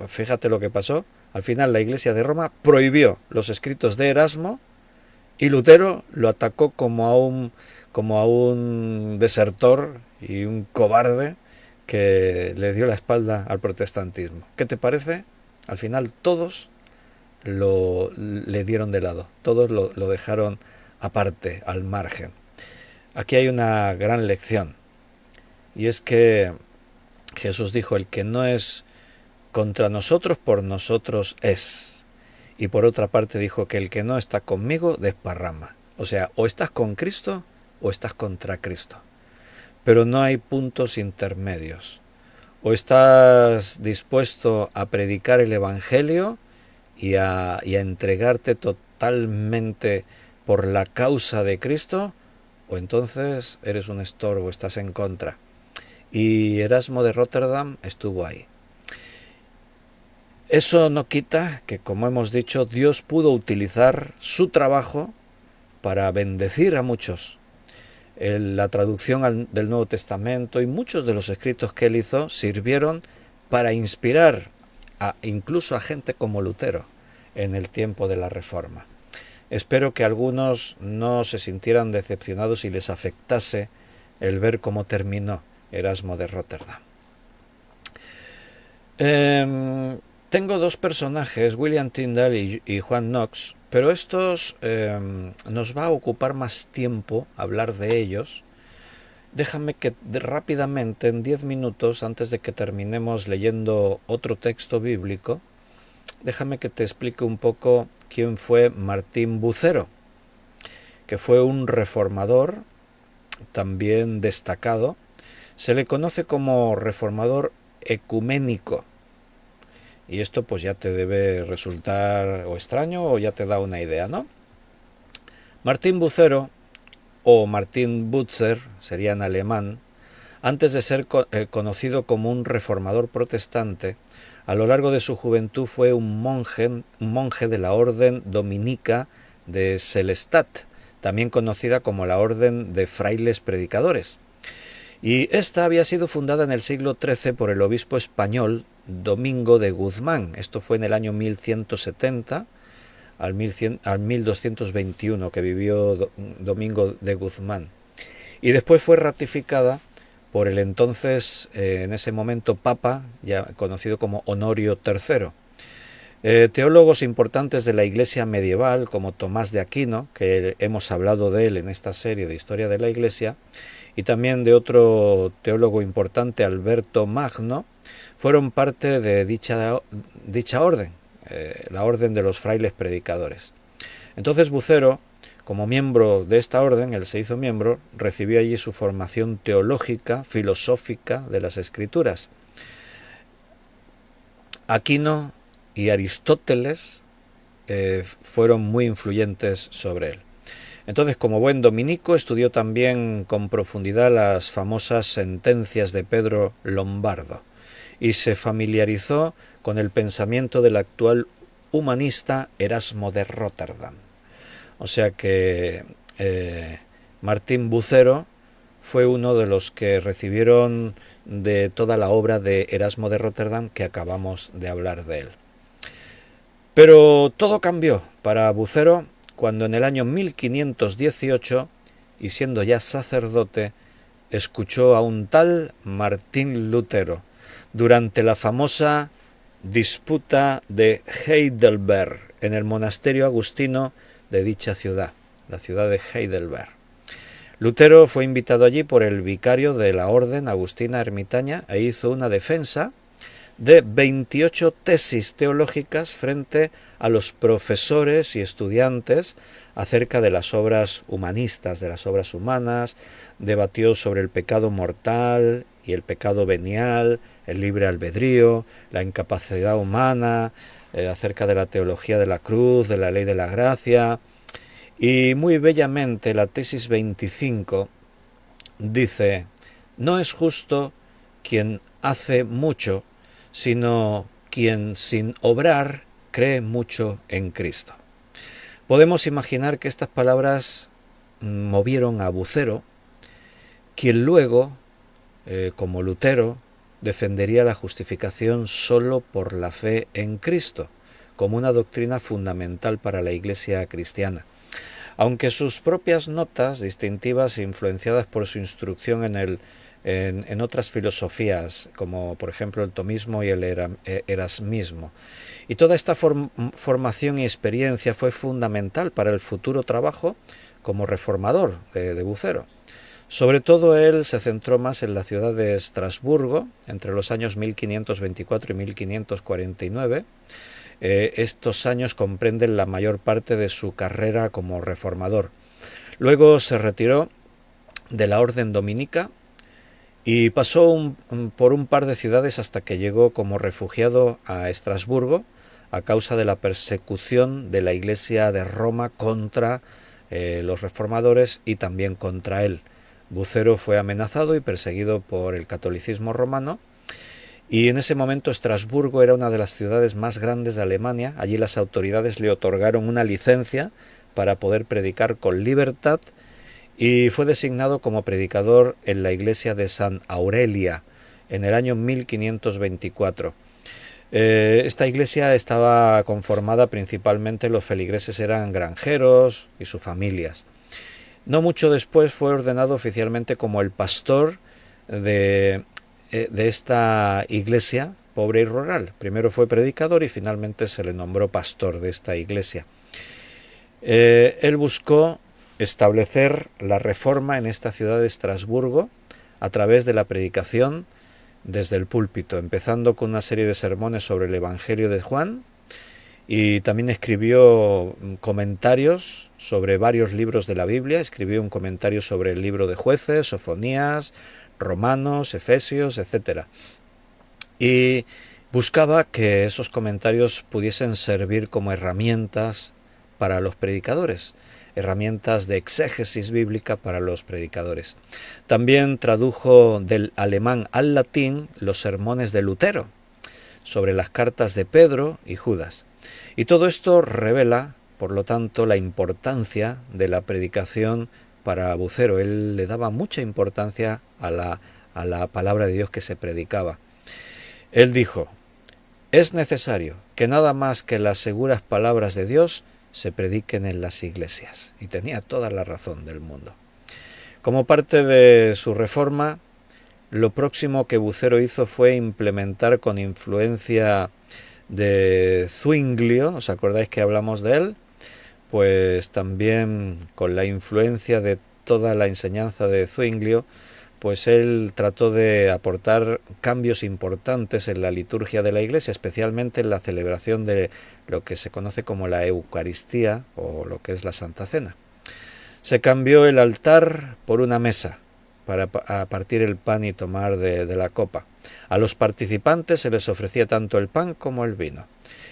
fíjate lo que pasó, al final la Iglesia de Roma prohibió los escritos de Erasmo y Lutero lo atacó como a un desertor y un cobarde que le dio la espalda al protestantismo. ¿Qué te parece? Al final todos le dieron de lado, todos lo dejaron aparte, al margen. Aquí hay una gran lección, y es que Jesús dijo, el que no es contra nosotros, por nosotros es. y por otra parte dijo que el que no está conmigo desparrama. O sea, o estás con Cristo o estás contra Cristo. Pero no hay puntos intermedios. O estás dispuesto a predicar el Evangelio y a entregarte totalmente por la causa de Cristo, o entonces eres un estorbo, estás en contra. Y Erasmo de Rotterdam estuvo ahí. Eso no quita que, como hemos dicho, Dios pudo utilizar su trabajo para bendecir a muchos. La traducción del Nuevo Testamento y muchos de los escritos que él hizo sirvieron para inspirar incluso a gente como Lutero en el tiempo de la Reforma. Espero que algunos no se sintieran decepcionados y les afectase el ver cómo terminó Erasmo de Rotterdam. Tengo dos personajes, William Tyndale y Juan Knox, pero estos nos va a ocupar más tiempo hablar de ellos. Déjame que rápidamente, en 10 minutos, antes de que terminemos leyendo otro texto bíblico, déjame que te explique un poco quién fue Martín Bucero, que fue un reformador también destacado. Se le conoce como reformador ecuménico. Y esto pues ya te debe resultar o extraño o ya te da una idea, ¿no? Martín Bucero, o Martin Butzer, sería en alemán, antes de ser conocido como un reformador protestante, a lo largo de su juventud fue un monje de la orden dominica de Sélestat, también conocida como la Orden de Frailes Predicadores. Y esta había sido fundada en el siglo XIII por el obispo español Domingo de Guzmán. Esto fue en el año 1170 al 1221 que vivió Domingo de Guzmán. Y después fue ratificada por el entonces, en ese momento, Papa, ya conocido como Honorio III. Teólogos importantes de la Iglesia medieval, como Tomás de Aquino, que hemos hablado de él en esta serie de Historia de la Iglesia, y también de otro teólogo importante, Alberto Magno, fueron parte de dicha orden, la Orden de los Frailes Predicadores. Entonces Bucero, como miembro de esta orden, él se hizo miembro, recibió allí su formación teológica, filosófica de las Escrituras. Aquino y Aristóteles fueron muy influyentes sobre él. Entonces, como buen dominico, estudió también con profundidad las famosas sentencias de Pedro Lombardo y se familiarizó con el pensamiento del actual humanista Erasmo de Rotterdam. O sea que Martín Bucero fue uno de los que recibieron de toda la obra de Erasmo de Rotterdam que acabamos de hablar de él. Pero todo cambió para Bucero cuando en el año 1518, y siendo ya sacerdote, escuchó a un tal Martín Lutero durante la famosa disputa de Heidelberg en el monasterio agustino de dicha ciudad, la ciudad de Heidelberg. Lutero fue invitado allí por el vicario de la orden agustina ermitaña e hizo una defensa de 28 tesis teológicas frente a los profesores y estudiantes acerca de las obras humanistas, de las obras humanas. Debatió sobre el pecado mortal y el pecado venial, el libre albedrío, la incapacidad humana, acerca de la teología de la cruz, de la ley de la gracia. Y muy bellamente la tesis 25 dice: no es justo quien hace mucho, sino quien sin obrar cree mucho en Cristo. Podemos imaginar que estas palabras movieron a Bucero, quien luego, como Lutero, defendería la justificación solo por la fe en Cristo, como una doctrina fundamental para la Iglesia cristiana. Aunque sus propias notas distintivas, influenciadas por su instrucción en otras filosofías, como por ejemplo el tomismo y el erasmismo. Y toda esta formación y experiencia fue fundamental para el futuro trabajo como reformador de Bucero. Sobre todo él se centró más en la ciudad de Estrasburgo entre los años 1524 y 1549, Estos años comprenden la mayor parte de su carrera como reformador. Luego se retiró de la orden dominica y pasó por un par de ciudades hasta que llegó como refugiado a Estrasburgo a causa de la persecución de la Iglesia de Roma contra los reformadores y también contra él. Bucero fue amenazado y perseguido por el catolicismo romano, y en ese momento Estrasburgo era una de las ciudades más grandes de Alemania. Allí las autoridades le otorgaron una licencia para poder predicar con libertad y fue designado como predicador en la iglesia de San Aurelia en el año 1524. Esta iglesia estaba conformada principalmente, los feligreses eran granjeros y sus familias. No mucho después fue ordenado oficialmente como el pastor de esta iglesia pobre y rural. Primero fue predicador y finalmente se le nombró pastor de esta iglesia. Él buscó establecer la reforma en esta ciudad de Estrasburgo a través de la predicación desde el púlpito, empezando con una serie de sermones sobre el Evangelio de Juan, y también escribió comentarios sobre varios libros de la Biblia. Escribió un comentario sobre el libro de Jueces, Sofonías, Romanos, Efesios, etc. Y buscaba que esos comentarios pudiesen servir como herramientas para los predicadores, herramientas de exégesis bíblica para los predicadores. También tradujo del alemán al latín los sermones de Lutero sobre las cartas de Pedro y Judas. Y todo esto revela, por lo tanto, la importancia de la predicación para Bucero. Él le daba mucha importancia a la palabra de Dios que se predicaba. Él dijo: es necesario que nada más que las seguras palabras de Dios se prediquen en las iglesias. Y tenía toda la razón del mundo. Como parte de su reforma, lo próximo que Bucero hizo fue implementar con influencia de Zwinglio. ¿Os acordáis que hablamos de él? Pues también con la influencia de toda la enseñanza de Zwinglio, pues él trató de aportar cambios importantes en la liturgia de la Iglesia, especialmente en la celebración de lo que se conoce como la Eucaristía, o lo que es la Santa Cena. Se cambió el altar por una mesa para partir el pan y tomar de la copa. A los participantes se les ofrecía tanto el pan como el vino.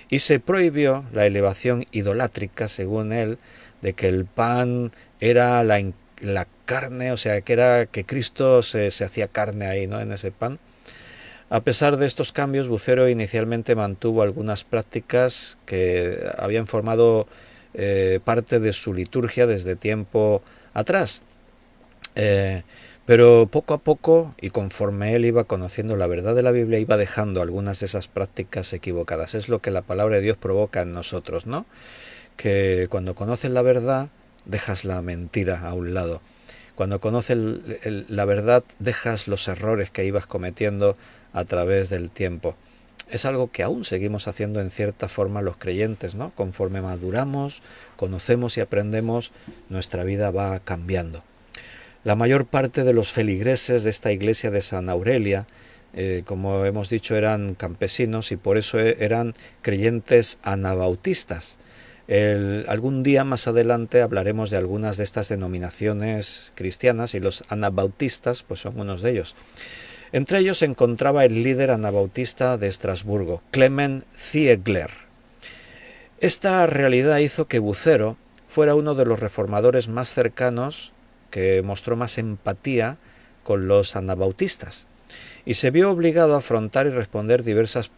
Y se prohibió la elevación idolátrica, según él, de que el pan era la carne, o sea, que Cristo se hacía carne ahí, ¿no?, en ese pan. A pesar de estos cambios, Bucero inicialmente mantuvo algunas prácticas que habían formado parte de su liturgia desde tiempo atrás. Pero poco a poco, y conforme él iba conociendo la verdad de la Biblia, iba dejando algunas de esas prácticas equivocadas. Es lo que la palabra de Dios provoca en nosotros, ¿no? Que cuando conoces la verdad, dejas la mentira a un lado. Cuando conoces la verdad, dejas los errores que ibas cometiendo a través del tiempo. Es algo que aún seguimos haciendo en cierta forma los creyentes, ¿no? Conforme maduramos, conocemos y aprendemos, nuestra vida va cambiando. La mayor parte de los feligreses de esta iglesia de San Aurelia, como hemos dicho, eran campesinos y por eso eran creyentes anabautistas. Algún día más adelante hablaremos de algunas de estas denominaciones cristianas, y los anabautistas pues son unos de ellos. Entre ellos se encontraba el líder anabautista de Estrasburgo, Clement Ziegler. Esta realidad hizo que Bucero fuera uno de los reformadores más cercanos, que mostró más empatía con los anabautistas, y se vio obligado a afrontar y responder diversas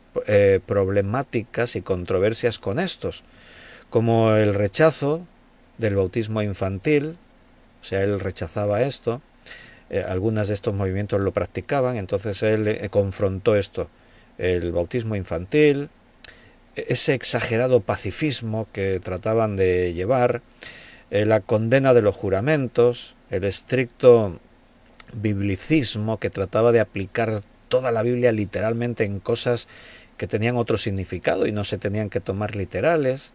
problemáticas y controversias con estos, como el rechazo del bautismo infantil. O sea, él rechazaba esto, algunas de estos movimientos lo practicaban, entonces él confrontó esto, el bautismo infantil, ese exagerado pacifismo que trataban de llevar, la condena de los juramentos, el estricto biblicismo que trataba de aplicar toda la Biblia literalmente en cosas que tenían otro significado y no se tenían que tomar literales.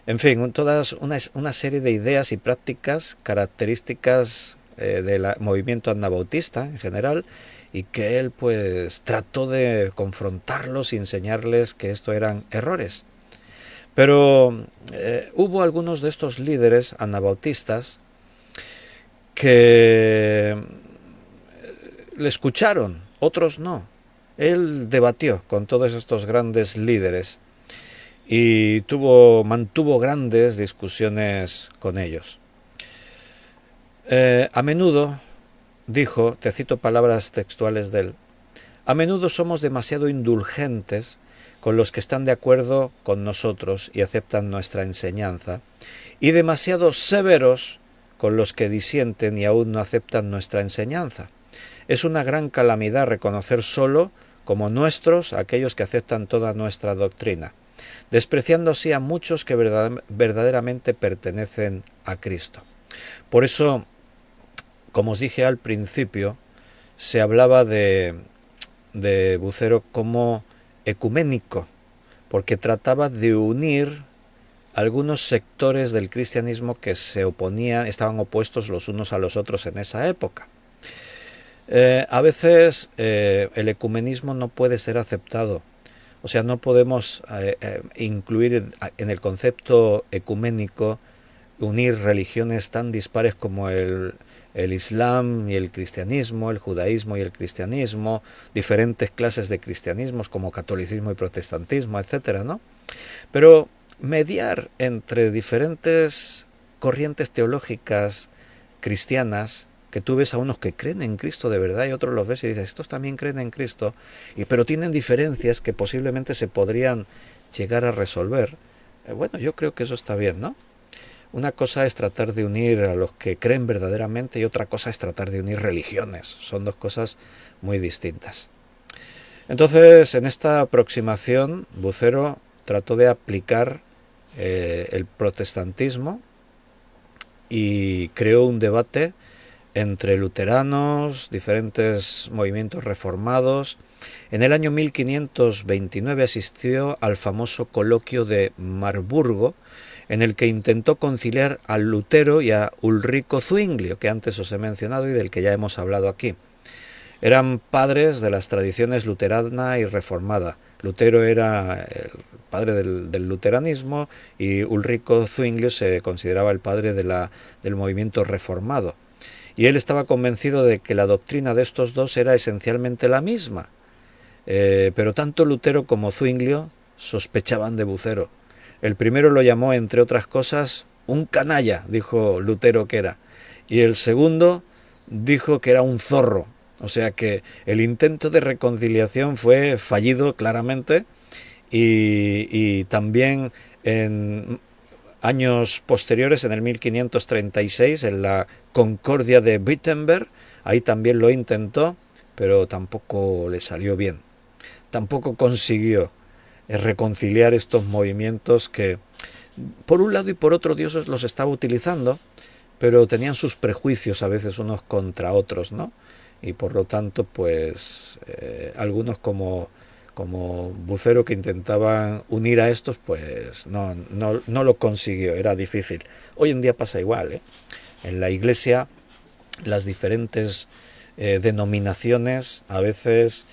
En fin, todas una serie de ideas y prácticas características del movimiento anabautista en general, y que él pues trató de confrontarlos y enseñarles que esto eran errores. Pero hubo algunos de estos líderes anabautistas que le escucharon, otros no. Él debatió con todos estos grandes líderes y mantuvo grandes discusiones con ellos. A menudo dijo, te cito palabras textuales de él, a menudo somos demasiado indulgentes con los que están de acuerdo con nosotros y aceptan nuestra enseñanza, y demasiado severos con los que disienten y aún no aceptan nuestra enseñanza. Es una gran calamidad reconocer solo como nuestros a aquellos que aceptan toda nuestra doctrina, despreciando así a muchos que verdaderamente pertenecen a Cristo. Por eso, como os dije al principio, se hablaba de Bucero como ecuménico, porque trataba de unir algunos sectores del cristianismo que se oponían, estaban opuestos los unos a los otros en esa época. A veces el ecumenismo no puede ser aceptado, o sea, no podemos incluir en el concepto ecuménico unir religiones tan dispares como el Islam y el cristianismo, el judaísmo y el cristianismo, diferentes clases de cristianismos como catolicismo y protestantismo, etcétera, ¿no? Pero mediar entre diferentes corrientes teológicas cristianas, que tú ves a unos que creen en Cristo de verdad y otros los ves y dices, estos también creen en Cristo, pero tienen diferencias que posiblemente se podrían llegar a resolver. Bueno, yo creo que eso está bien, ¿no? Una cosa es tratar de unir a los que creen verdaderamente y otra cosa es tratar de unir religiones. Son dos cosas muy distintas. Entonces, en esta aproximación, Bucero trató de aplicar el protestantismo y creó un debate entre luteranos, diferentes movimientos reformados. En el año 1529 asistió al famoso coloquio de Marburgo, en el que intentó conciliar a Lutero y a Ulrico Zwinglio, que antes os he mencionado y del que ya hemos hablado aquí. Eran padres de las tradiciones luterana y reformada. Lutero era el padre del luteranismo y Ulrico Zwinglio se consideraba el padre del movimiento reformado. Y él estaba convencido de que la doctrina de estos dos era esencialmente la misma. Pero tanto Lutero como Zwinglio sospechaban de Bucero. El primero lo llamó, entre otras cosas, un canalla, dijo Lutero que era. Y el segundo dijo que era un zorro. O sea que el intento de reconciliación fue fallido claramente y también en años posteriores, en el 1536, en la Concordia de Wittenberg, ahí también lo intentó, pero tampoco le salió bien. Tampoco consiguió reconciliar estos movimientos que, por un lado y por otro, Dios los estaba utilizando, pero tenían sus prejuicios a veces unos contra otros, ¿no? Y por lo tanto, pues, algunos como Bucero que intentaban unir a estos, pues no lo consiguió, era difícil. Hoy en día pasa igual, ¿eh? En la Iglesia las diferentes denominaciones a veces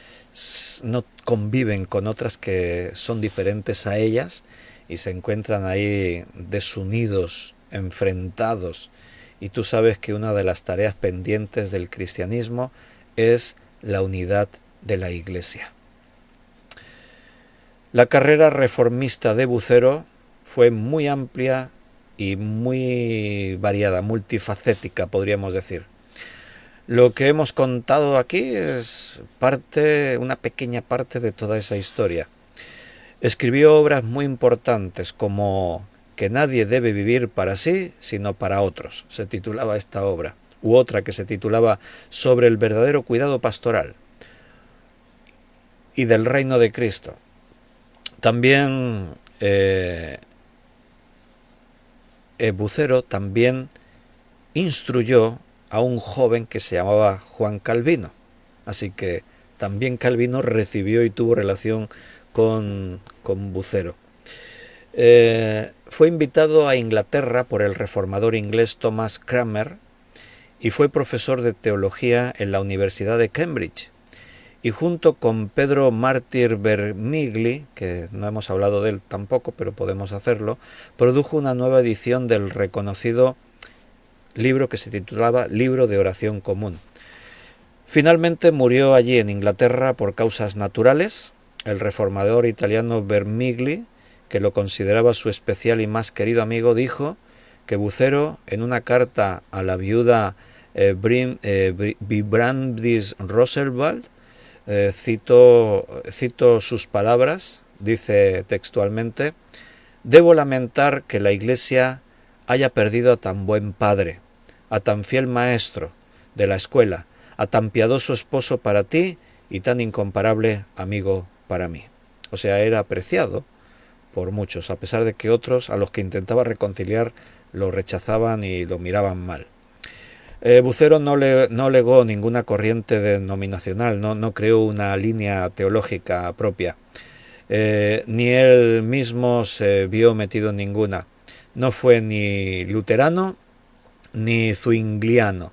no conviven con otras que son diferentes a ellas y se encuentran ahí desunidos, enfrentados. Y tú sabes que una de las tareas pendientes del cristianismo es la unidad de la Iglesia. La carrera reformista de Bucero fue muy amplia y muy variada, multifacética, podríamos decir. Lo que hemos contado aquí es una pequeña parte de toda esa historia. Escribió obras muy importantes como Que nadie debe vivir para sí, sino para otros, se titulaba esta obra, u otra que se titulaba Sobre el verdadero cuidado pastoral y del reino de Cristo. También Bucero también instruyó a un joven que se llamaba Juan Calvino. Así que también Calvino recibió y tuvo relación con Bucero. Fue invitado a Inglaterra por el reformador inglés Thomas Cranmer y fue profesor de teología en la Universidad de Cambridge. y junto con Pedro Mártir Vermigli, que no hemos hablado de él tampoco, pero podemos hacerlo, produjo una nueva edición del reconocido libro que se titulaba Libro de Oración Común. Finalmente murió allí en Inglaterra por causas naturales. El reformador italiano Vermigli, que lo consideraba su especial y más querido amigo, dijo que Bucero, en una carta a la viuda Vibrandis Roosevelt, cito sus palabras, dice textualmente: «Debo lamentar que la Iglesia haya perdido a tan buen padre, a tan fiel maestro de la escuela, a tan piadoso esposo para ti y tan incomparable amigo para mí». O sea, era apreciado por muchos, a pesar de que otros, a los que intentaba reconciliar, lo rechazaban y lo miraban mal. Bucero no legó ninguna corriente denominacional, no creó una línea teológica propia, ni él mismo se vio metido en ninguna. No fue ni luterano ni zwingliano,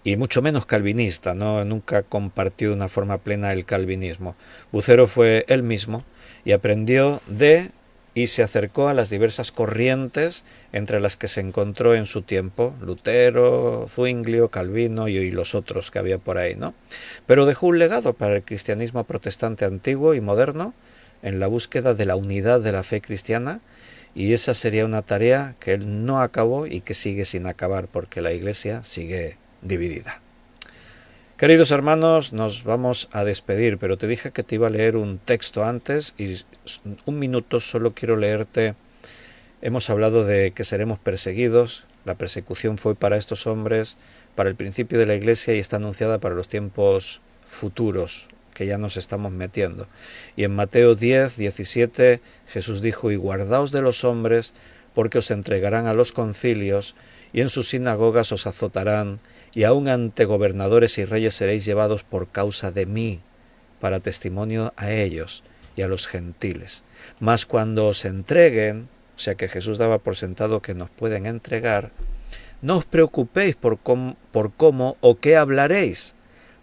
y mucho menos calvinista, nunca compartió de una forma plena el calvinismo. Bucero fue él mismo y aprendió de y se acercó a las diversas corrientes entre las que se encontró en su tiempo, Lutero, Zwinglio, Calvino y los otros que había por ahí, ¿no? Pero dejó un legado para el cristianismo protestante antiguo y moderno en la búsqueda de la unidad de la fe cristiana, y esa sería una tarea que él no acabó y que sigue sin acabar porque la Iglesia sigue dividida. Queridos hermanos, nos vamos a despedir, pero te dije que te iba a leer un texto antes y un minuto solo quiero leerte. Hemos hablado de que seremos perseguidos, la persecución fue para estos hombres, para el principio de la Iglesia, y está anunciada para los tiempos futuros que ya nos estamos metiendo. Y en Mateo 10, 17 Jesús dijo: «Y guardaos de los hombres, porque os entregarán a los concilios, y en sus sinagogas os azotarán, y aun ante gobernadores y reyes seréis llevados por causa de mí, para testimonio a ellos y a los gentiles. Mas cuando os entreguen», o sea que Jesús daba por sentado que nos pueden entregar, «no os preocupéis por cómo o qué hablaréis,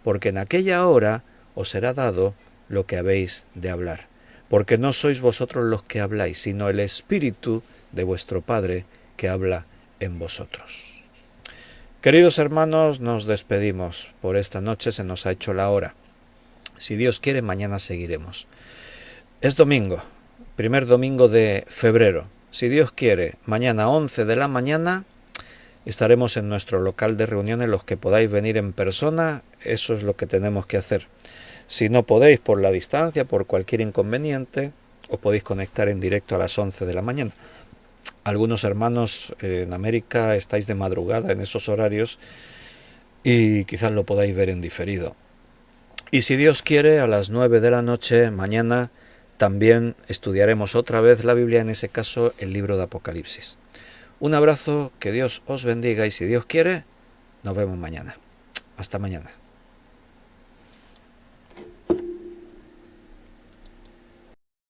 porque en aquella hora os será dado lo que habéis de hablar. Porque no sois vosotros los que habláis, sino el Espíritu de vuestro Padre que habla en vosotros». Queridos hermanos, nos despedimos. Por esta noche se nos ha hecho la hora. Si Dios quiere, mañana seguiremos. Es domingo, primer domingo de febrero. Si Dios quiere, mañana 11 de la mañana estaremos en nuestro local de reuniones. Los que podáis venir en persona, eso es lo que tenemos que hacer. Si no podéis por la distancia, por cualquier inconveniente, os podéis conectar en directo a las 11 de la mañana. Algunos hermanos en América estáis de madrugada en esos horarios y quizás lo podáis ver en diferido. Y si Dios quiere, a las 9 de la noche mañana también estudiaremos otra vez la Biblia, en ese caso el libro de Apocalipsis. Un abrazo, que Dios os bendiga y si Dios quiere, nos vemos mañana. Hasta mañana.